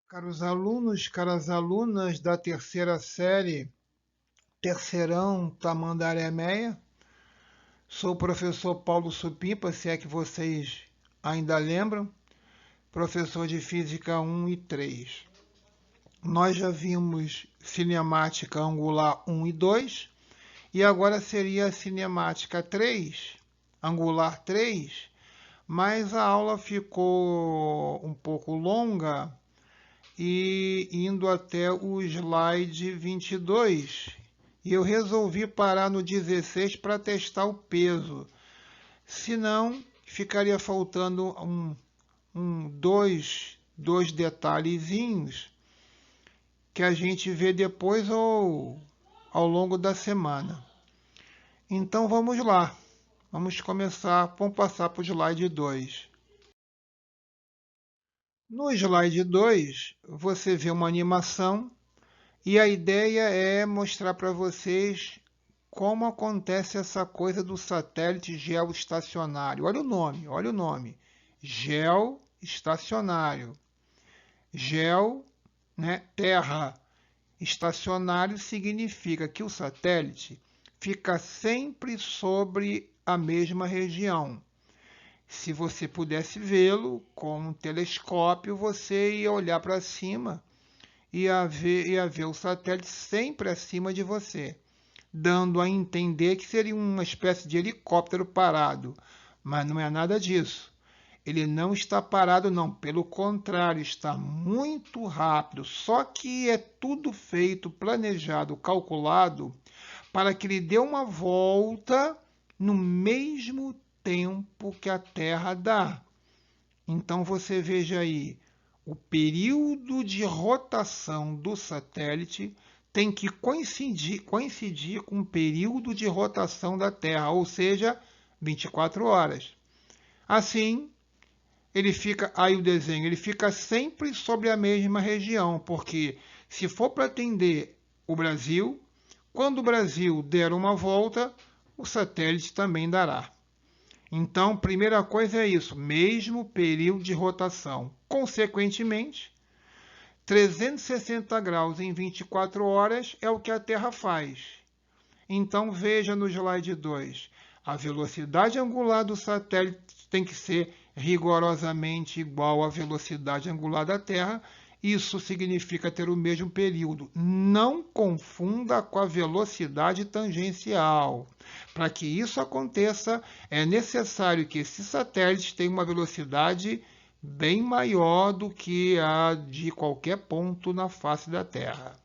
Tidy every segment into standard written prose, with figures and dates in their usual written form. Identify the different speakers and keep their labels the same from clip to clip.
Speaker 1: Caros alunos, caras alunas da terceira série, Terceirão Tamandaré Meia, sou o professor Paulo Supimpa, se é que vocês ainda lembram, professor de Física 1 e 3. Nós já vimos cinemática angular 1 e 2, e agora seria a cinemática 3, angular 3, mas a aula ficou um pouco longa e indo até o slide 22. E eu resolvi parar no 16 para testar o peso. Senão, ficaria faltando dois detalhezinhos que a gente vê depois ou ao longo da semana. Então vamos lá. Vamos começar, vamos passar para o slide 2. No slide 2, você vê uma animação e a ideia é mostrar para vocês como acontece essa coisa do satélite geoestacionário. Olha o nome, olha o nome. Geoestacionário. Geo, né, terra. Estacionário significa que o satélite fica sempre sobre a mesma região. Se você pudesse vê-lo com um telescópio, você ia olhar para cima e ia ver o satélite sempre acima de você, dando a entender que seria uma espécie de helicóptero parado. Mas não é nada disso. Ele não está parado, não. Pelo contrário, está muito rápido. Só que é tudo feito, planejado, calculado para que ele dê uma volta no mesmo tempo que a Terra dá. Então você veja aí, o período de rotação do satélite tem que coincidir com o período de rotação da Terra, ou seja, 24 horas. Assim, ele fica, aí o desenho, ele fica sempre sobre a mesma região, porque se for para atender o Brasil, quando o Brasil der uma volta, o satélite também dará. Então, primeira coisa é isso, mesmo período de rotação. Consequentemente, 360 graus em 24 horas é o que a Terra faz. Então, veja no slide 2. A velocidade angular do satélite tem que ser rigorosamente igual à velocidade angular da Terra. Isso significa ter o mesmo período. Não confunda com a velocidade tangencial. Para que isso aconteça, é necessário que esse satélite tenha uma velocidade bem maior do que a de qualquer ponto na face da Terra.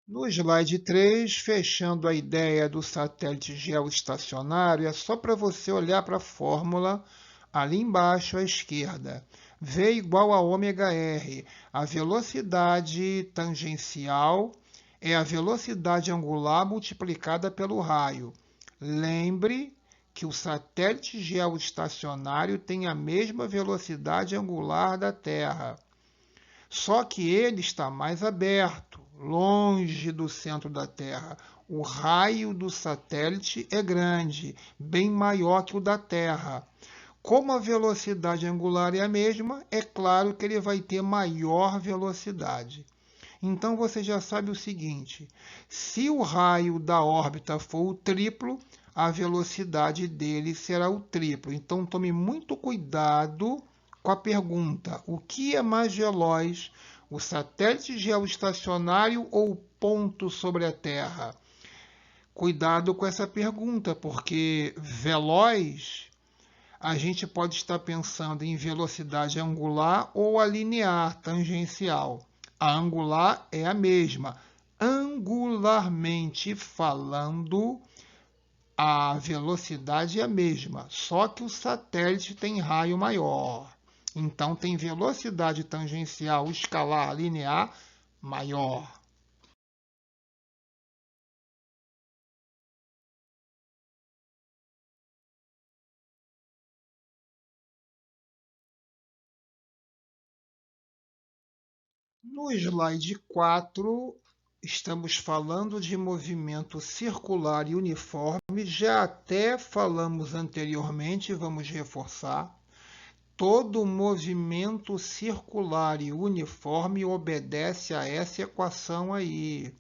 Speaker 1: No slide 3, fechando a ideia do satélite geoestacionário, é só para você olhar para a fórmula ali embaixo à esquerda. V igual a ômega R. A velocidade tangencial é a velocidade angular multiplicada pelo raio. Lembre que o satélite geoestacionário tem a mesma velocidade angular da Terra. Só que ele está mais aberto, longe do centro da Terra. O raio do satélite é grande, bem maior que o da Terra. Como a velocidade angular é a mesma, é claro que ele vai ter maior velocidade. Então você já sabe o seguinte: se o raio da órbita for o triplo, a velocidade dele será o triplo. Então tome muito cuidado com a pergunta: o que é mais veloz, o satélite geoestacionário ou o ponto sobre a Terra? Cuidado com essa pergunta, porque veloz a gente pode estar pensando em velocidade angular ou a linear, tangencial. A angular é a mesma. Angularmente falando, a velocidade é a mesma, só que o satélite tem raio maior. Então tem velocidade tangencial escalar linear maior. No slide 4, Estamos falando de movimento circular e uniforme, já até falamos anteriormente, vamos reforçar. Todo movimento circular e uniforme obedece a essa equação aí.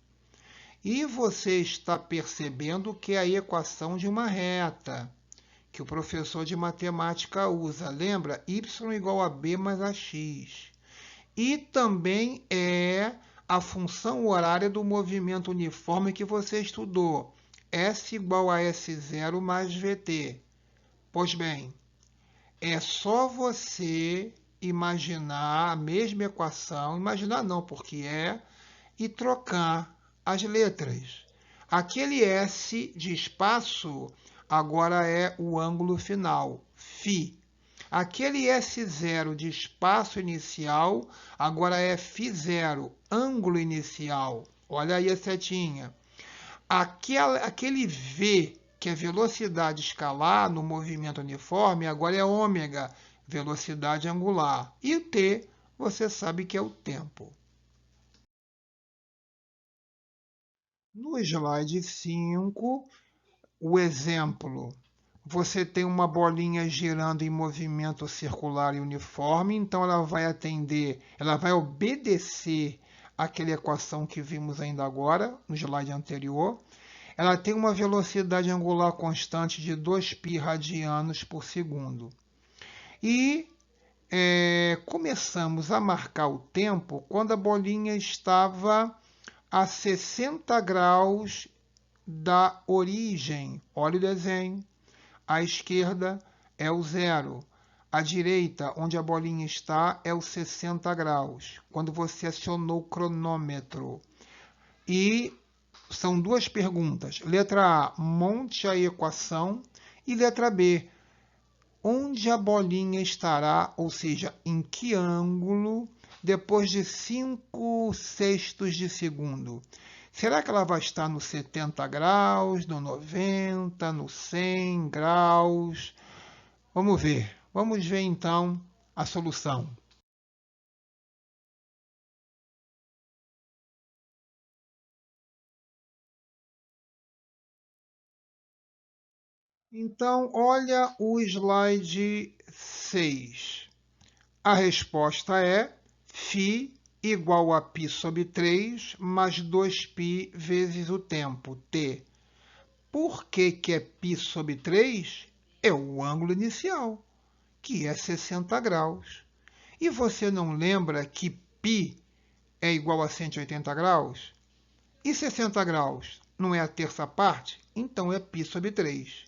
Speaker 1: E você está percebendo que é a equação de uma reta, que o professor de matemática usa. Lembra? Y igual a B mais AX. E também é a função horária do movimento uniforme que você estudou. S igual a S0 mais VT. Pois bem, é só você imaginar a mesma equação, imaginar não, porque e trocar as letras. Aquele S de espaço agora é o ângulo final, φ. Aquele S0 de espaço inicial agora é φ0, ângulo inicial. Olha aí a setinha. Aquele V, que é velocidade escalar no movimento uniforme, agora é ômega, velocidade angular. E o T, você sabe que é o tempo. No slide 5, o exemplo. Você tem uma bolinha girando em movimento circular e uniforme, então ela vai obedecer àquela equação que vimos ainda agora, no slide anterior. Ela tem uma velocidade angular constante de 2π radianos por segundo. E começamos a marcar o tempo quando a bolinha estava a 60 graus da origem. Olha o desenho. À esquerda é o zero. À direita, onde a bolinha está, é os 60 graus, quando você acionou o cronômetro. E são duas perguntas. Letra A, monte a equação. E letra B, onde a bolinha estará, ou seja, em que ângulo, depois de 5/6 de segundo. Será que ela vai estar no 70 graus, no 90, no 100 graus? Vamos ver. Vamos ver então a solução. Então, olha o slide 6. A resposta é φ igual a π sobre 3 mais 2π vezes o tempo, t. Por que é π sobre 3? É o ângulo inicial, que é 60 graus. E você não lembra que π é igual a 180 graus? E 60 graus não é a terça parte? Então é π sobre 3.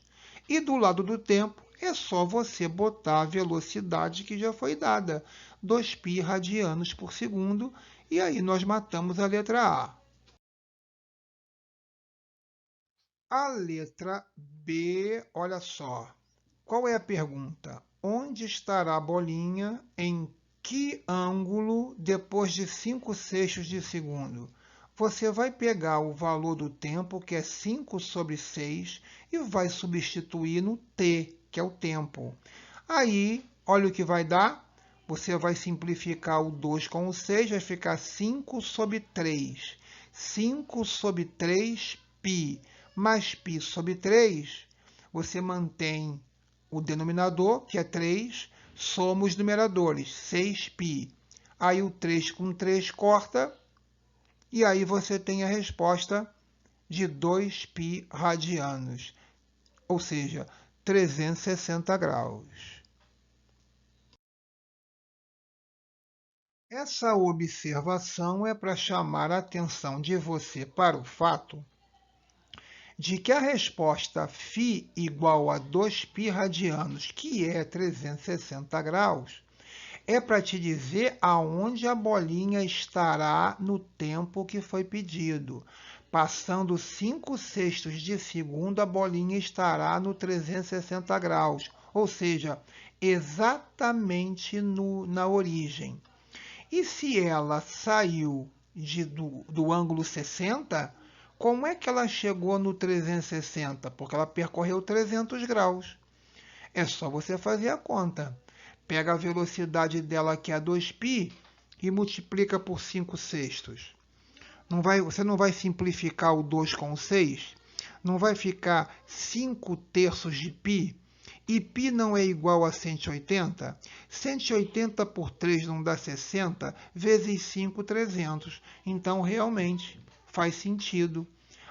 Speaker 1: E do lado do tempo, é só você botar a velocidade que já foi dada, 2π radianos por segundo, e aí nós matamos a letra A. A letra B, olha só. Qual é a pergunta? Onde estará a bolinha em que ângulo depois de 5/6 de segundo? Você vai pegar o valor do tempo, que é 5 sobre 6, e vai substituir no t, que é o tempo. Aí, olha o que vai dar. Você vai simplificar o 2 com o 6, vai ficar 5 sobre 3. 5 sobre 3 π mais π sobre 3, você mantém o denominador, que é 3, soma os numeradores, 6π. Aí o 3 com 3 corta, e aí você tem a resposta de 2π radianos, ou seja, 360 graus. Essa observação é para chamar a atenção de você para o fato de que a resposta φ igual a 2π radianos, que é 360 graus, é para te dizer aonde a bolinha estará no tempo que foi pedido. Passando 5/6 de segundo, a bolinha estará no 360 graus, ou seja, exatamente na origem. E se ela saiu do ângulo 60, como é que ela chegou no 360? Porque ela percorreu 300 graus. É só você fazer a conta. Pega a velocidade dela, que é 2π, e multiplica por 5/6. Você não vai simplificar o 2 com o 6? Não vai ficar 5 terços de π? E π não é igual a 180? 180 por 3 não dá 60? Vezes 5, 300. Então, realmente, faz sentido.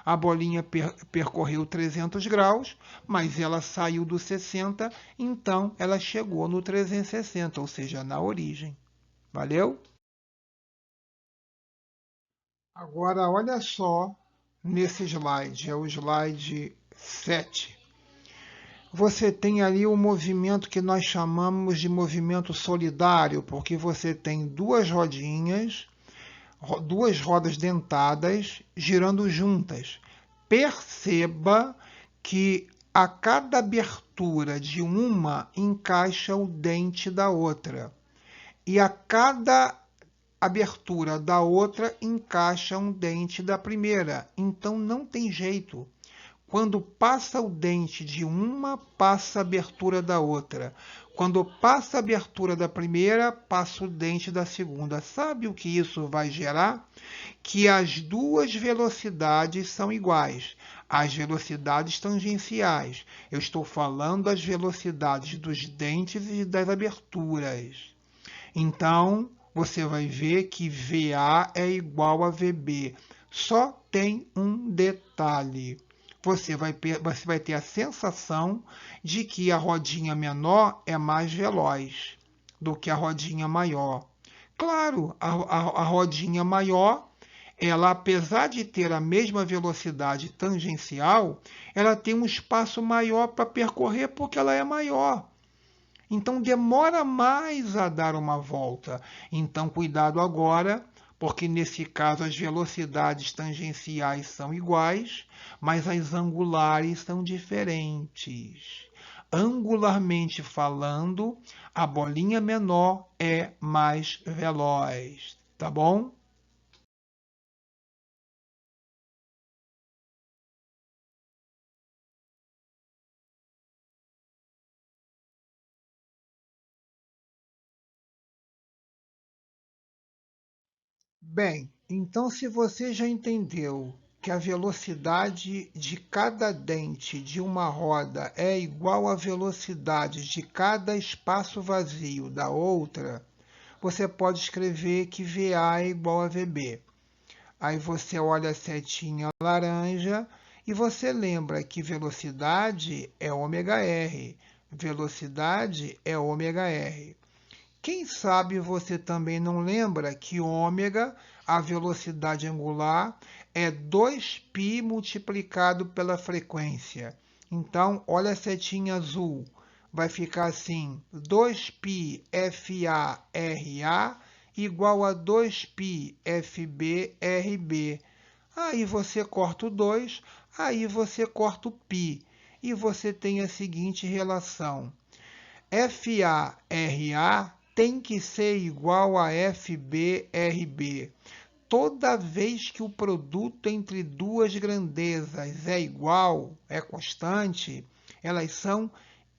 Speaker 1: A bolinha percorreu 300 graus, mas ela saiu do 60, então ela chegou no 360, ou seja, na origem. Valeu? Agora, olha só nesse slide, é o slide 7. Você tem ali o movimento que nós chamamos de movimento solidário, porque você tem duas rodinhas, duas rodas dentadas girando juntas. Perceba que a cada abertura de uma encaixa o dente da outra. E a cada abertura da outra encaixa um dente da primeira. Então não tem jeito. Quando passa o dente de uma, passa a abertura da outra. Quando passa a abertura da primeira, passa o dente da segunda. Sabe o que isso vai gerar? Que as duas velocidades são iguais. As velocidades tangenciais. Eu estou falando das velocidades dos dentes e das aberturas. Então, você vai ver que VA é igual a VB. Só tem um detalhe. Você vai ter a sensação de que a rodinha menor é mais veloz do que a rodinha maior. Claro, a rodinha maior, ela, apesar de ter a mesma velocidade tangencial, ela tem um espaço maior para percorrer porque ela é maior. Então demora mais a dar uma volta. Então cuidado agora, porque nesse caso as velocidades tangenciais são iguais, mas as angulares são diferentes. Angularmente falando, a bolinha menor é mais veloz, tá bom? Bem, então se você já entendeu que a velocidade de cada dente de uma roda é igual à velocidade de cada espaço vazio da outra, você pode escrever que VA é igual a VB. Aí você olha a setinha laranja e você lembra que velocidade é ômega-r. Velocidade é ômega-r. Quem sabe você também não lembra que ômega, a velocidade angular, é 2π multiplicado pela frequência. Então, olha a setinha azul. Vai ficar assim, 2π FA-RA igual a 2π FB-RB. Aí você corta o 2, aí você corta o π. E você tem a seguinte relação. FA-RA tem que ser igual a FB-RB. Toda vez que o produto entre duas grandezas é igual, é constante, elas são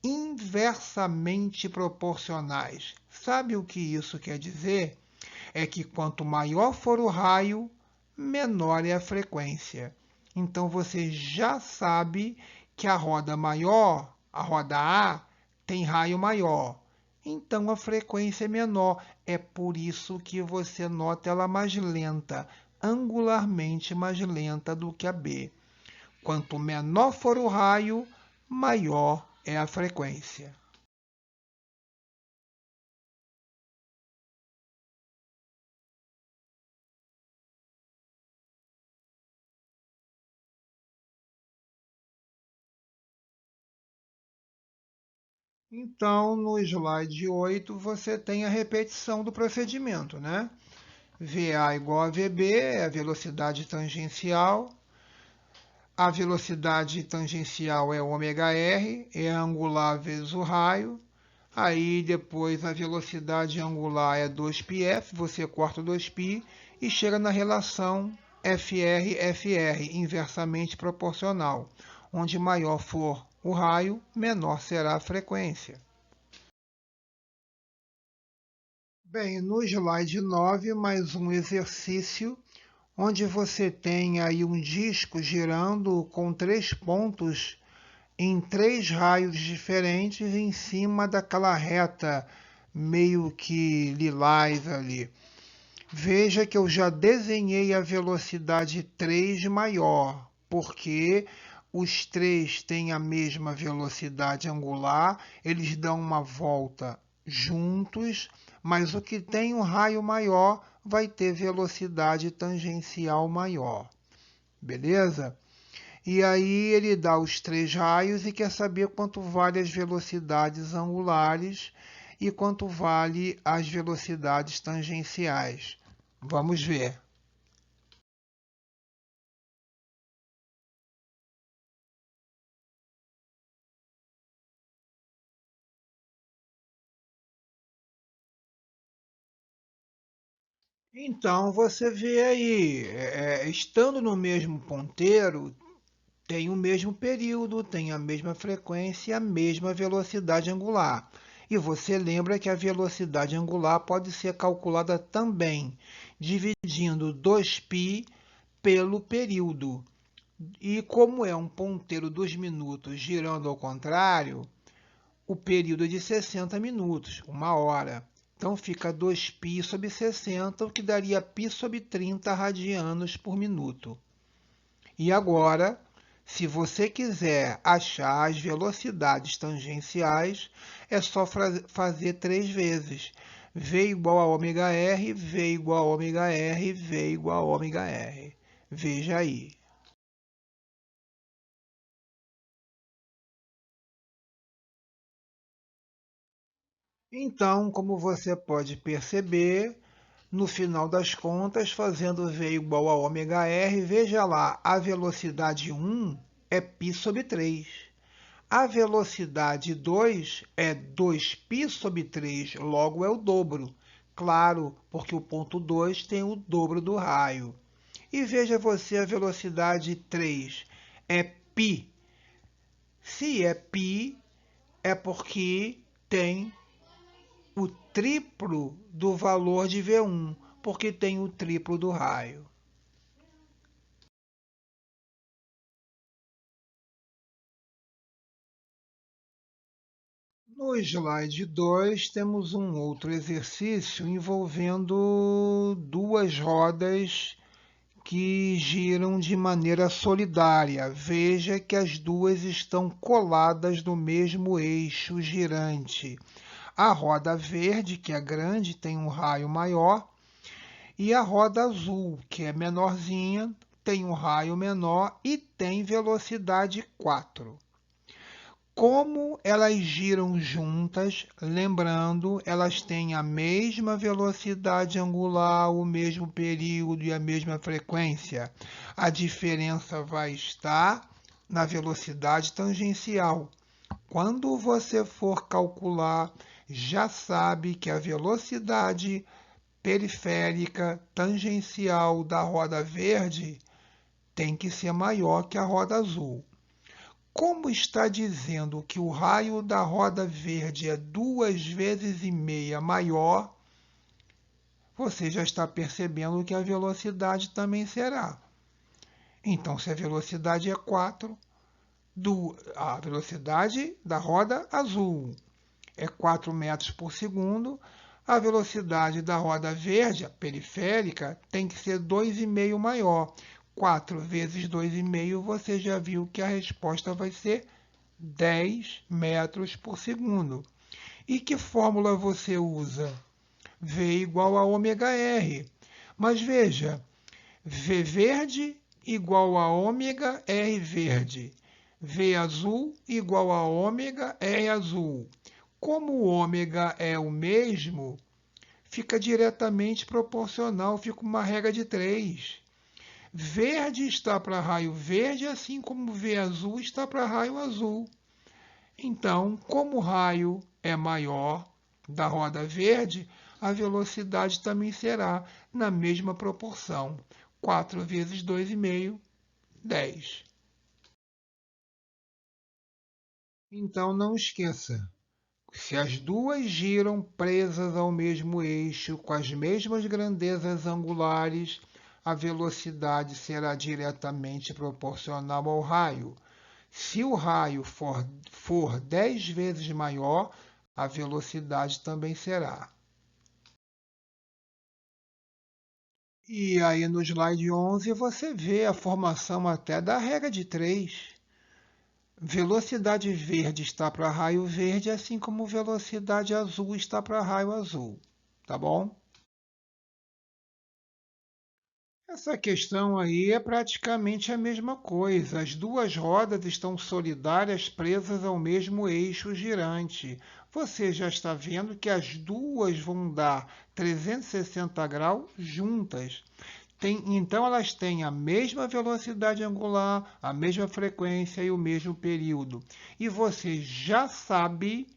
Speaker 1: inversamente proporcionais. Sabe o que isso quer dizer? É que quanto maior for o raio, menor é a frequência. Então você já sabe que a roda maior, a roda A, tem raio maior. Então a frequência é menor. É por isso que você nota ela mais lenta, angularmente mais lenta do que a B. Quanto menor for o raio, maior é a frequência. Então, no slide 8, você tem a repetição do procedimento, né? VA igual a VB é a velocidade tangencial. A velocidade tangencial é ômega-r, é angular vezes o raio. Aí depois a velocidade angular é 2πf, você corta 2π e chega na relação FR-FR, inversamente proporcional. Onde maior for o raio, menor será a frequência. Bem, no slide 9, mais um exercício onde você tem aí um disco girando com 3 pontos em 3 raios diferentes em cima daquela reta meio que lilás ali. Veja que eu já desenhei a velocidade 3 maior, porque os três têm a mesma velocidade angular, eles dão uma volta juntos, mas o que tem um raio maior vai ter velocidade tangencial maior. Beleza? E aí ele dá os 3 raios e quer saber quanto vale as velocidades angulares e quanto vale as velocidades tangenciais. Vamos ver. Então você vê aí, estando no mesmo ponteiro, tem o mesmo período, tem a mesma frequência e a mesma velocidade angular. E você lembra que a velocidade angular pode ser calculada também dividindo 2π pelo período. E como é um ponteiro dos minutos girando ao contrário, o período é de 60 minutos, 1 hora. Então fica 2π sobre 60, o que daria π sobre 30 radianos por minuto. E agora, se você quiser achar as velocidades tangenciais, é só fazer 3 vezes. V igual a ômega R, V igual a ômega R, V igual a ômega R. Veja aí. Então, como você pode perceber, no final das contas, fazendo V igual a ômega R, veja lá, a velocidade 1 é π sobre 3. A velocidade 2 é 2π sobre 3, logo é o dobro. Claro, porque o ponto 2 tem o dobro do raio. E veja você, a velocidade 3 é π. Se é π, é porque tem o triplo do valor de V1, porque tem o triplo do raio. No slide 2, temos um outro exercício envolvendo duas rodas que giram de maneira solidária. Veja que as duas estão coladas no mesmo eixo girante. A roda verde, que é grande, tem um raio maior, e a roda azul, que é menorzinha, tem um raio menor e tem velocidade 4. Como elas giram juntas, lembrando, elas têm a mesma velocidade angular, o mesmo período e a mesma frequência. A diferença vai estar na velocidade tangencial. Quando você for calcular, já sabe que a velocidade periférica tangencial da roda verde tem que ser maior que a roda azul. Como está dizendo que o raio da roda verde é 2,5 vezes maior, você já está percebendo que a velocidade também será. Então, se a velocidade é 4, a velocidade da roda azul é 4 metros por segundo, a velocidade da roda verde, a periférica, tem que ser 2,5 maior. 4 vezes 2,5, você já viu que a resposta vai ser 10 metros por segundo. E que fórmula você usa? V igual a ômega R. Mas veja, V verde igual a ômega R verde. V azul igual a ômega R azul. Como o ômega é o mesmo, fica diretamente proporcional, fica uma regra de 3. Verde está para raio verde, assim como V azul está para raio azul. Então, como o raio é maior da roda verde, a velocidade também será na mesma proporção. 4 vezes 2,5, 10. Então, não esqueça, se as duas giram presas ao mesmo eixo, com as mesmas grandezas angulares, a velocidade será diretamente proporcional ao raio. Se o raio for 10 vezes maior, a velocidade também será. E aí no slide 11 você vê a formação até da regra de 3. Velocidade verde está para raio verde, assim como velocidade azul está para raio azul. Tá bom? Essa questão aí é praticamente a mesma coisa. As duas rodas estão solidárias presas ao mesmo eixo girante. Você já está vendo que as duas vão dar 360 graus juntas. Então, elas têm a mesma velocidade angular, a mesma frequência e o mesmo período. E você já sabe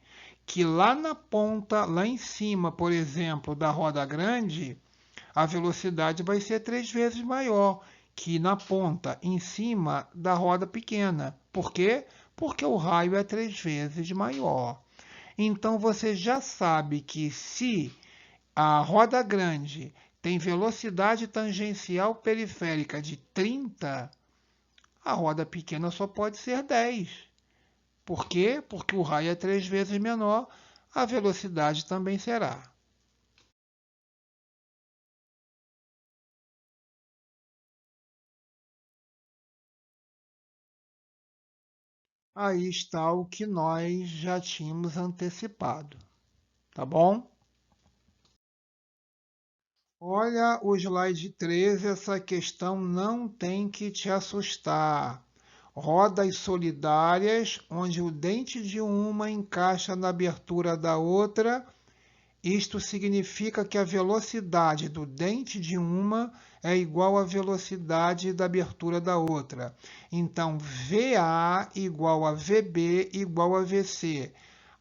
Speaker 1: que lá na ponta, lá em cima, por exemplo, da roda grande, a velocidade vai ser 3 vezes maior que na ponta, em cima da roda pequena. Por quê? Porque o raio é 3 vezes maior. Então, você já sabe que se a roda grande tem velocidade tangencial periférica de 30, a roda pequena só pode ser 10. Por quê? Porque o raio é 3 vezes menor, a velocidade também será. Aí está o que nós já tínhamos antecipado, tá bom? Olha o slide 13, essa questão não tem que te assustar. Rodas solidárias, onde o dente de uma encaixa na abertura da outra. Isto significa que a velocidade do dente de uma é igual à velocidade da abertura da outra. Então, VA igual a VB igual a VC.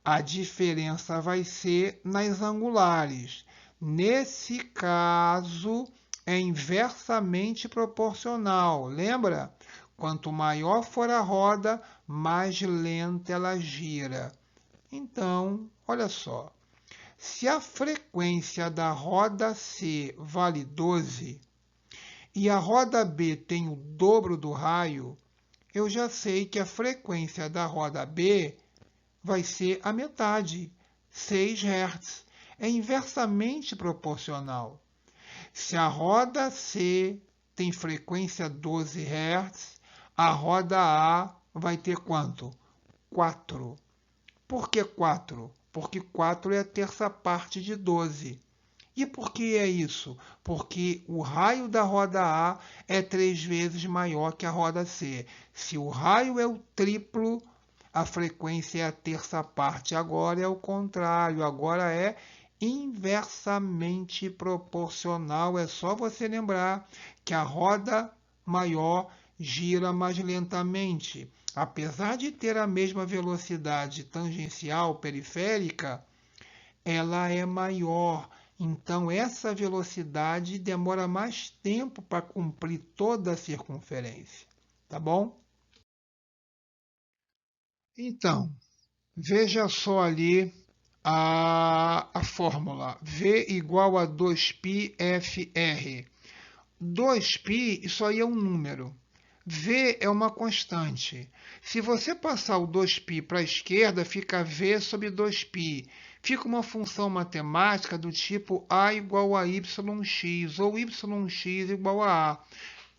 Speaker 1: A diferença vai ser nas angulares. Nesse caso, é inversamente proporcional. Lembra? Quanto maior for a roda, mais lenta ela gira. Então, olha só. Se a frequência da roda C vale 12 e a roda B tem o dobro do raio, eu já sei que a frequência da roda B vai ser a metade, 6 Hz. É inversamente proporcional. Se a roda C tem frequência 12 Hz, a roda A vai ter quanto? 4. Por que 4? Porque 4 é a terça parte de 12. E por que é isso? Porque o raio da roda A é 3 vezes maior que a roda C. Se o raio é o triplo, a frequência é a terça parte. Agora é o contrário, agora é inversamente proporcional. É só você lembrar que a roda maior gira mais lentamente. Apesar de ter a mesma velocidade tangencial periférica, ela é maior. Então, essa velocidade demora mais tempo para cumprir toda a circunferência. Tá bom? Então, veja só ali a fórmula. V igual a 2πfr. 2π, isso aí é um número. V é uma constante. Se você passar o 2π para a esquerda, fica V sobre 2π. Fica uma função matemática do tipo A igual a YX ou YX igual a A.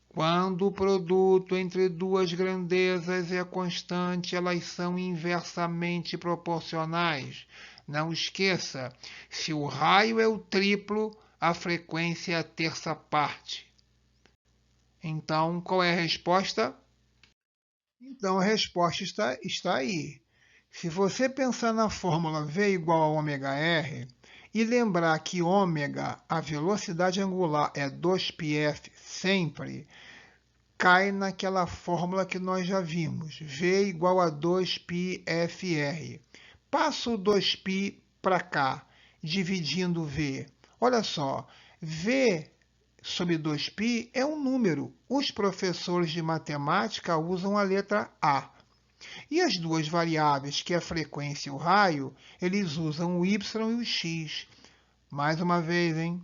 Speaker 1: Quando o produto entre duas grandezas é constante, elas são inversamente proporcionais. Não esqueça, se o raio é o triplo, a frequência é a terça parte. Então, qual é a resposta? Então, a resposta está aí. Se você pensar na fórmula V igual a ômega R e lembrar que ômega, a velocidade angular, é 2πf sempre, cai naquela fórmula que nós já vimos. V igual a 2πfr. Passa o 2π para cá, dividindo V. Olha só, V sobre 2π é um número. Os professores de matemática usam a letra A. E as duas variáveis, que é a frequência e o raio, eles usam o y e o x. Mais uma vez, hein?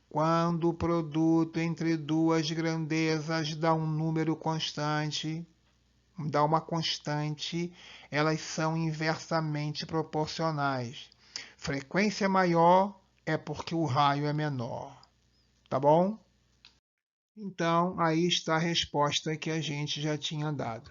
Speaker 1: Quando o produto entre duas grandezas dá um número constante, dá uma constante, elas são inversamente proporcionais. Frequência maior é porque o raio é menor, tá bom? Então, aí está a resposta que a gente já tinha dado,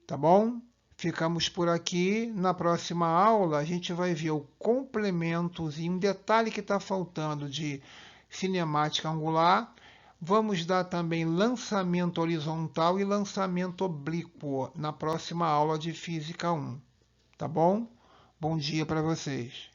Speaker 1: tá bom? Ficamos por aqui. Na próxima aula, a gente vai ver o complementos e um detalhe que está faltando de cinemática angular. Vamos dar também lançamento horizontal e lançamento oblíquo na próxima aula de Física 1. Tá bom? Bom dia para vocês.